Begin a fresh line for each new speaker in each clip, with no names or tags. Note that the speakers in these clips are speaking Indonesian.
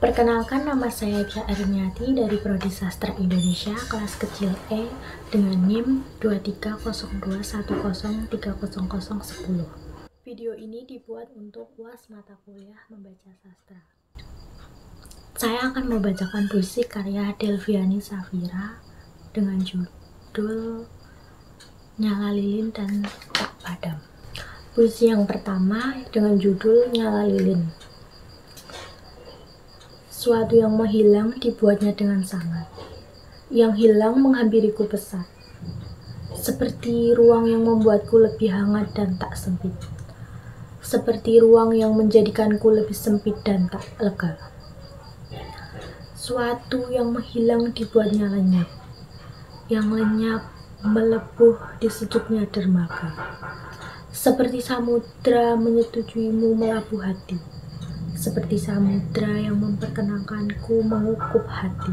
Perkenalkan, nama saya Tia Ariniati dari Prodi Sastra Indonesia kelas kecil E dengan NIM 230210303010. Video ini dibuat untuk UAS mata kuliah membaca sastra. Saya akan membacakan puisi karya Delviani Safira dengan judul Nyala Lilin dan Tak Padam. Puisi yang pertama dengan judul Nyala Lilin. Suatu yang menghilang dibuatnya dengan sangat. Yang hilang menghampiriku pesat. Seperti ruang yang membuatku lebih hangat dan tak sempit. Seperti ruang yang menjadikanku lebih sempit dan tak lega. Suatu yang menghilang dibuatnya lenyap. Yang lenyap melepuh di sejuknya dermaga. Seperti samudra menyetujuimu melabuh hati. Seperti samudra yang memperkenankanku mengukup hati.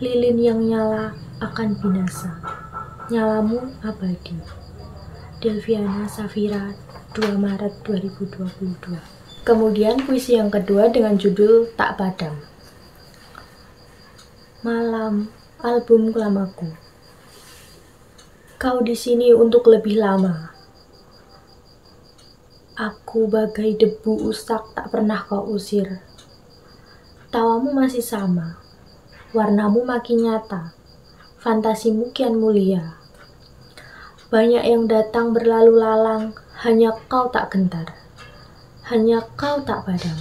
Lilin yang nyala akan binasa, nyalamu abadi. Delviani Safira, 2 Maret 2022. Kemudian puisi yang kedua dengan judul Tak Padam. Malam, album kelamaku. Kau di sini untuk lebih lama. Aku bagai debu usak tak pernah kau usir. Tawamu masih sama, warnamu makin nyata, fantasimu kian mulia. Banyak yang datang berlalu lalang, hanya kau tak gentar, hanya kau tak padam.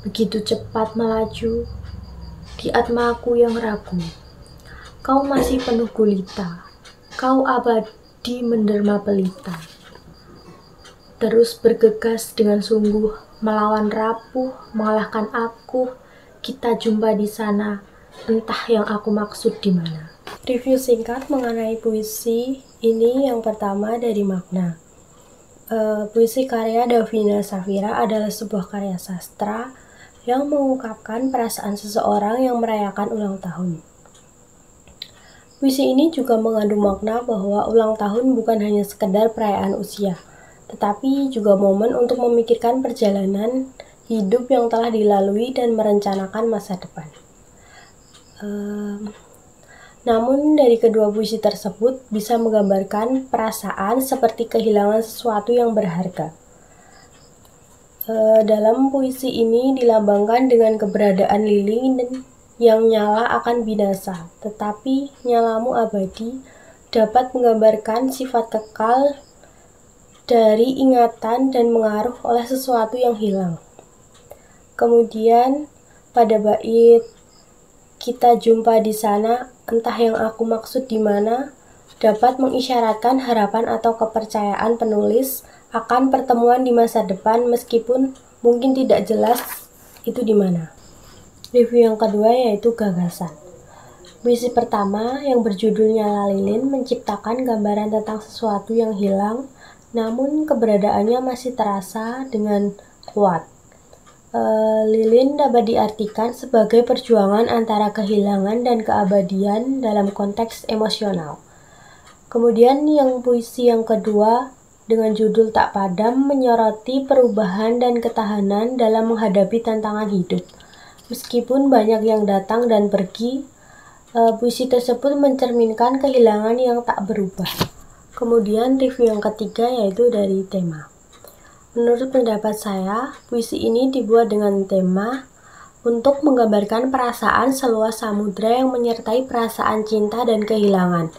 Begitu cepat melaju, di atmaku yang ragu. Kau masih penuh gulita, kau abadi menderma pelita. Terus bergegas dengan sungguh, melawan rapuh, mengalahkan aku. Kita jumpa di sana, entah yang aku maksud di mana. Review singkat mengenai puisi ini. Yang pertama dari makna. Puisi karya Delviani Safira adalah sebuah karya sastra yang mengungkapkan perasaan seseorang yang merayakan ulang tahun. Puisi ini juga mengandung makna bahwa ulang tahun bukan hanya sekedar perayaan usia, tetapi juga momen untuk memikirkan perjalanan hidup yang telah dilalui dan merencanakan masa depan. Namun dari kedua puisi tersebut bisa menggambarkan perasaan seperti kehilangan sesuatu yang berharga. Dalam puisi ini dilambangkan dengan keberadaan lilin yang nyala akan binasa, tetapi nyalamu abadi dapat menggambarkan sifat kekal dari ingatan dan mengaruh oleh sesuatu yang hilang. Kemudian pada bait kita jumpa di sana, entah yang aku maksud di mana, dapat mengisyaratkan harapan atau kepercayaan penulis akan pertemuan di masa depan meskipun mungkin tidak jelas itu di mana. Review yang kedua yaitu gagasan. Puisi pertama yang berjudul Nyala Lilin menciptakan gambaran tentang sesuatu yang hilang, namun keberadaannya masih terasa dengan kuat. Lilin dapat diartikan sebagai perjuangan antara kehilangan dan keabadian dalam konteks emosional. Kemudian yang puisi yang kedua dengan judul Tak Padam menyoroti perubahan dan ketahanan dalam menghadapi tantangan hidup. Meskipun banyak yang datang dan pergi, puisi tersebut mencerminkan kehilangan yang tak berubah. Kemudian review yang ketiga yaitu dari tema. Menurut pendapat saya, puisi ini dibuat dengan tema untuk menggambarkan perasaan seluas samudra yang menyertai perasaan cinta dan kehilangan.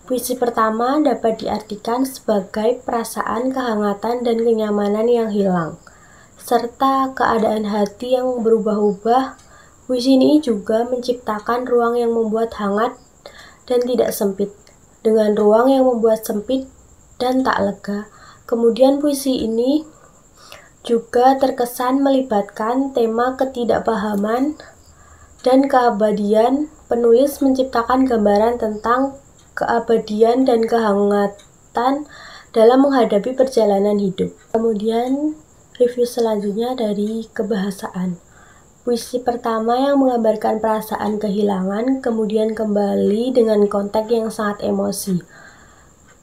Puisi pertama dapat diartikan sebagai perasaan kehangatan dan kenyamanan yang hilang, serta keadaan hati yang berubah-ubah. Puisi ini juga menciptakan ruang yang membuat hangat dan tidak sempit, dengan ruang yang membuat sempit dan tak lega. Kemudian puisi ini juga terkesan melibatkan tema ketidakpahaman dan keabadian. Penulis menciptakan gambaran tentang keabadian dan kehangatan dalam menghadapi perjalanan hidup. Kemudian review selanjutnya dari kebahasaan. Puisi pertama yang menggambarkan perasaan kehilangan, kemudian kembali dengan konteks yang sangat emosi.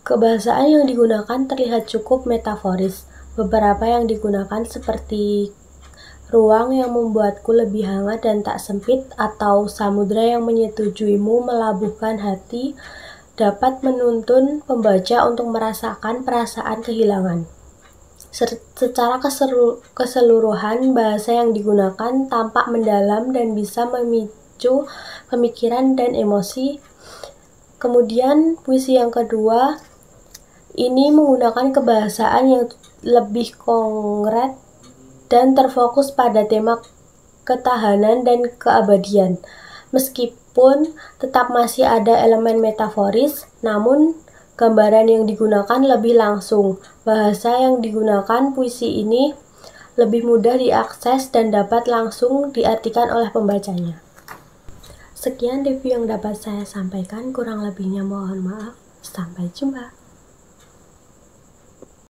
Kebahasaan yang digunakan terlihat cukup metaforis. Beberapa yang digunakan seperti ruang yang membuatku lebih hangat dan tak sempit, atau samudra yang menyetujuimu melabuhkan hati, dapat menuntun pembaca untuk merasakan perasaan kehilangan. Secara keseluruhan, bahasa yang digunakan tampak mendalam dan bisa memicu pemikiran dan emosi. Kemudian puisi yang kedua ini menggunakan kebahasaan yang lebih konkret dan terfokus pada tema ketahanan dan keabadian. Meskipun tetap masih ada elemen metaforis, namun gambaran yang digunakan lebih langsung. Bahasa yang digunakan puisi ini lebih mudah diakses dan dapat langsung diartikan oleh pembacanya. Sekian review yang dapat saya sampaikan, kurang lebihnya mohon maaf. Sampai jumpa.